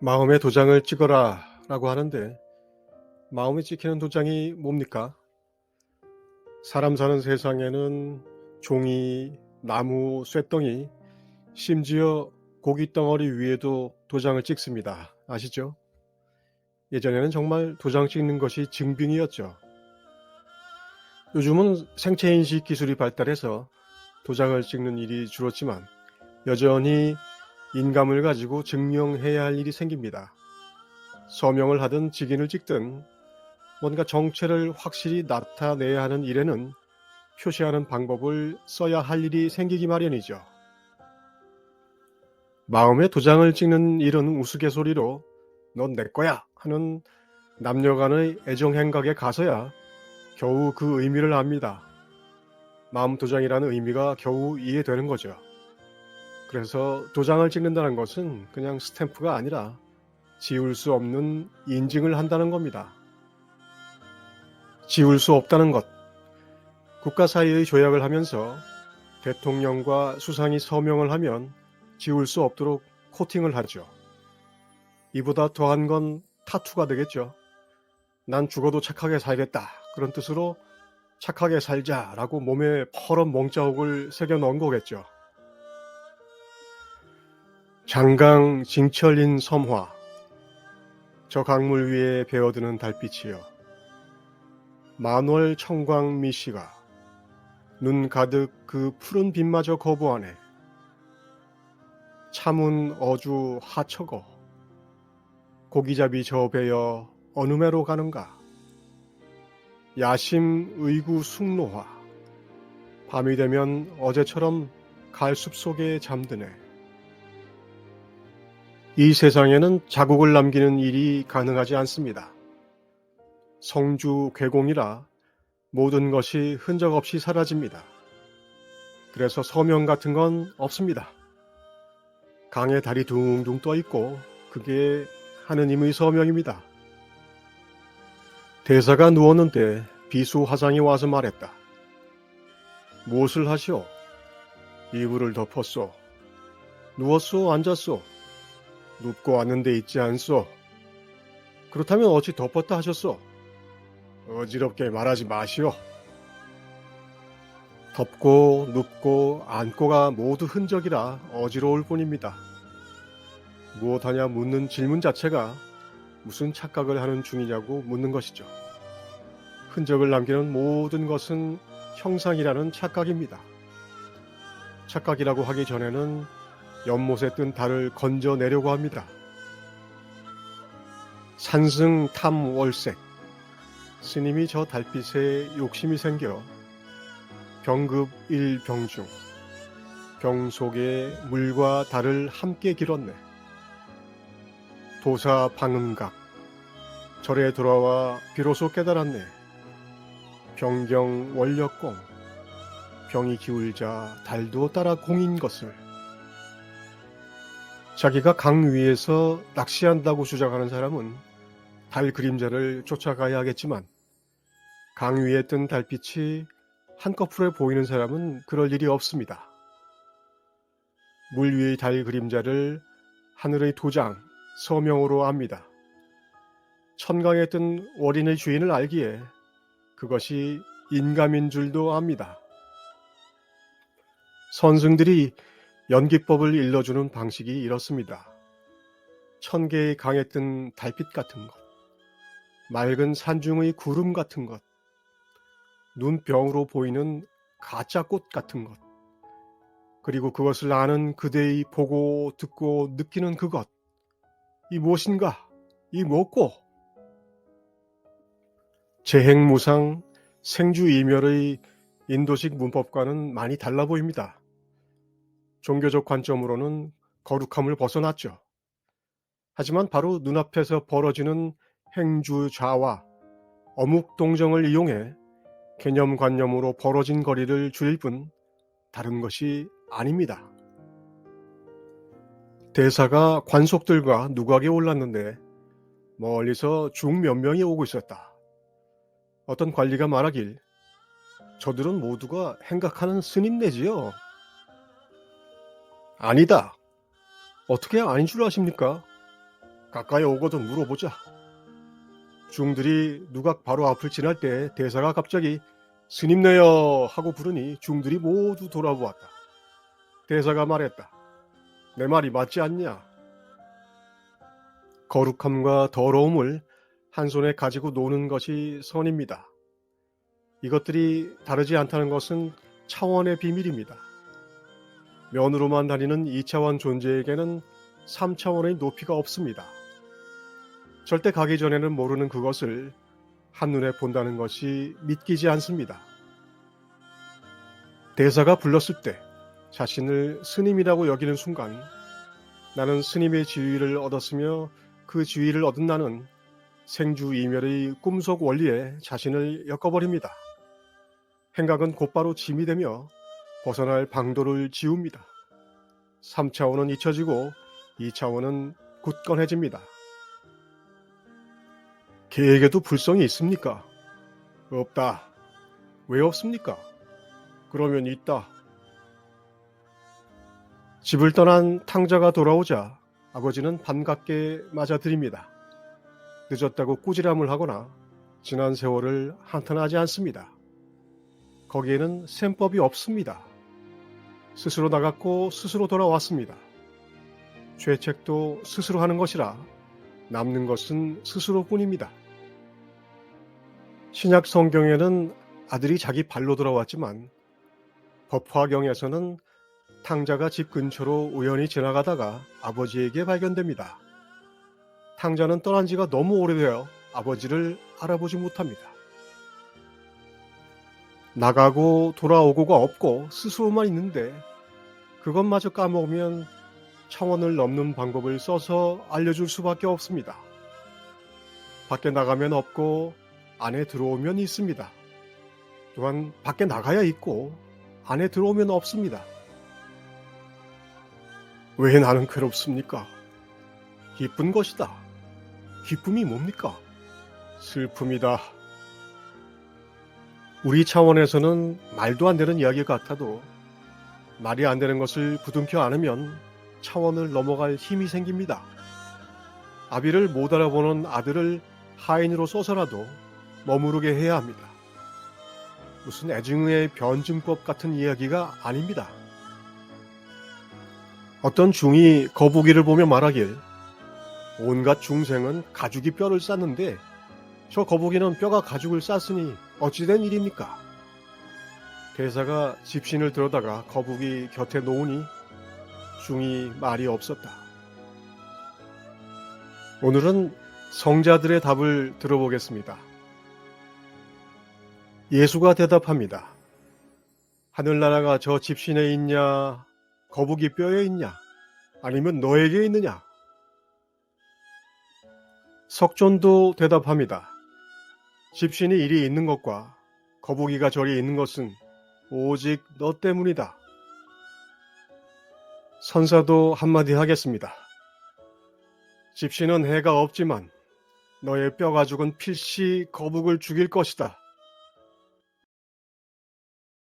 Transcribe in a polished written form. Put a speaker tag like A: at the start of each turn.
A: 마음의 도장을 찍어라 라고 하는데 마음에 찍히는 도장이 뭡니까? 사람 사는 세상에는 종이, 나무, 쇳덩이, 심지어 고기 덩어리 위에도 도장을 찍습니다. 아시죠? 예전에는 정말 도장 찍는 것이 증빙이었죠. 요즘은 생체인식 기술이 발달해서 도장을 찍는 일이 줄었지만 여전히 인감을 가지고 증명해야 할 일이 생깁니다. 서명을 하든 직인을 찍든 뭔가 정체를 확실히 나타내야 하는 일에는 표시하는 방법을 써야 할 일이 생기기 마련이죠. 마음에 도장을 찍는 일은 우스갯소리로 넌 내 거야 하는 남녀 간의 애정 행각에 가서야 겨우 그 의미를 압니다. 마음 도장이라는 의미가 겨우 이해되는 거죠. 그래서 도장을 찍는다는 것은 그냥 스탬프가 아니라 지울 수 없는 인증을 한다는 겁니다. 지울 수 없다는 것. 국가 사이의 조약을 하면서 대통령과 수상이 서명을 하면 지울 수 없도록 코팅을 하죠. 이보다 더한 건 타투가 되겠죠. 난 죽어도 착하게 살겠다. 그런 뜻으로 착하게 살자라고 몸에 퍼런 몽자옥을 새겨 넣은 거겠죠. 장강 징철인 섬화. 저 강물 위에 배어드는 달빛이여. 만월 청광 미시가 눈 가득 그 푸른 빛마저 거부하네. 참은 어주 하처거. 고기잡이 저 배여 어느 매로 가는가. 야심 의구 숙노화. 밤이 되면 어제처럼 갈숲 속에 잠드네. 이 세상에는 자국을 남기는 일이 가능하지 않습니다. 성주 괴공이라 모든 것이 흔적 없이 사라집니다. 그래서 서명 같은 건 없습니다. 강에 달이 둥둥 떠 있고 그게 하느님의 서명입니다. 대사가 누웠는데 비수 화상이 와서 말했다. 무엇을 하시오? 이불을 덮었소. 누웠소? 앉았소? 눕고 앉는 데 있지 않소? 그렇다면 어찌 덮었다 하셨소? 어지럽게 말하지 마시오. 덮고 눕고 앉고가 모두 흔적이라 어지러울 뿐입니다. 무엇하냐 묻는 질문 자체가 무슨 착각을 하는 중이냐고 묻는 것이죠. 흔적을 남기는 모든 것은 형상이라는 착각입니다. 착각이라고 하기 전에는 연못에 뜬 달을 건져내려고 합니다. 산승 탐월색. 스님이 저 달빛에 욕심이 생겨 병급 일병중. 병 속에 물과 달을 함께 길었네. 도사 방음각. 절에 돌아와 비로소 깨달았네. 병경 원력공. 병이 기울자 달도 따라 공인 것을. 자기가 강 위에서 낚시한다고 주장하는 사람은 달 그림자를 쫓아가야 하겠지만 강 위에 뜬 달빛이 한꺼풀에 보이는 사람은 그럴 일이 없습니다. 물 위의 달 그림자를 하늘의 도장, 서명으로 압니다. 천강에 뜬 월인의 주인을 알기에 그것이 인감인 줄도 압니다. 선승들이 연기법을 일러주는 방식이 이렇습니다. 천개의 강에 뜬 달빛 같은 것, 맑은 산중의 구름 같은 것, 눈병으로 보이는 가짜 꽃 같은 것, 그리고 그것을 아는 그대의 보고 듣고 느끼는 그것, 이 무엇인가? 이 뭐고? 재행무상, 생주이멸의 인도식 문법과는 많이 달라 보입니다. 종교적 관점으로는 거룩함을 벗어났죠. 하지만 바로 눈앞에서 벌어지는 행주좌와 어묵동정을 이용해 개념관념으로 벌어진 거리를 줄일 뿐 다른 것이 아닙니다. 대사가 관속들과 누각에 올랐는데 멀리서 중 몇 명이 오고 있었다. 어떤 관리가 말하길 저들은 모두가 행각하는 스님네지요. 아니다. 어떻게 아닌 줄 아십니까? 가까이 오거든 물어보자. 중들이 누각 바로 앞을 지날 때 대사가 갑자기 스님네요 하고 부르니 중들이 모두 돌아보았다. 대사가 말했다. 내 말이 맞지 않냐? 거룩함과 더러움을 한 손에 가지고 노는 것이 선입니다. 이것들이 다르지 않다는 것은 차원의 비밀입니다. 면으로만 다니는 2차원 존재에게는 3차원의 높이가 없습니다. 절대 가기 전에는 모르는 그것을 한눈에 본다는 것이 믿기지 않습니다. 대사가 불렀을 때 자신을 스님이라고 여기는 순간 나는 스님의 지위를 얻었으며 그 지위를 얻은 나는 생주이멸의 꿈속 원리에 자신을 엮어버립니다. 행각은 곧바로 짐이 되며 벗어날 방도를 지웁니다. 3차원은 잊혀지고 2차원은 굳건해집니다. 개에게도 불성이 있습니까? 없다. 왜 없습니까? 그러면 있다. 집을 떠난 탕자가 돌아오자 아버지는 반갑게 맞아들입니다. 늦었다고 꾸지람을 하거나 지난 세월을 한탄하지 않습니다. 거기에는 셈법이 없습니다. 스스로 나갔고 스스로 돌아왔습니다. 죄책도 스스로 하는 것이라 남는 것은 스스로뿐입니다. 신약 성경에는 아들이 자기 발로 돌아왔지만 법화경에서는 탕자가 집 근처로 우연히 지나가다가 아버지에게 발견됩니다. 탕자는 떠난 지가 너무 오래되어 아버지를 알아보지 못합니다. 나가고 돌아오고가 없고 스스로만 있는데 그것마저 까먹으면 차원을 넘는 방법을 써서 알려줄 수밖에 없습니다. 밖에 나가면 없고 안에 들어오면 있습니다. 또한 밖에 나가야 있고 안에 들어오면 없습니다. 왜 나는 괴롭습니까? 기쁜 것이다. 기쁨이 뭡니까? 슬픔이다. 우리 차원에서는 말도 안 되는 이야기 같아도 말이 안 되는 것을 부둥켜 안으면 차원을 넘어갈 힘이 생깁니다. 아비를 못 알아보는 아들을 하인으로 써서라도 머무르게 해야 합니다. 무슨 애증의 변증법 같은 이야기가 아닙니다. 어떤 중이 거북이를 보며 말하길 온갖 중생은 가죽이 뼈를 쌌는데 저 거북이는 뼈가 가죽을 쌌으니 어찌된 일입니까? 대사가 집신을 들어다가 거북이 곁에 놓으니 중이 말이 없었다. 오늘은 성자들의 답을 들어보겠습니다. 예수가 대답합니다. 하늘나라가 저 집신에 있냐? 거북이 뼈에 있냐? 아니면 너에게 있느냐? 석존도 대답합니다. 집신이 이리 있는 것과 거북이가 저리 있는 것은 오직 너 때문이다. 선사도 한마디 하겠습니다. 집신은 해가 없지만 너의 뼈가죽은 필시 거북을 죽일 것이다.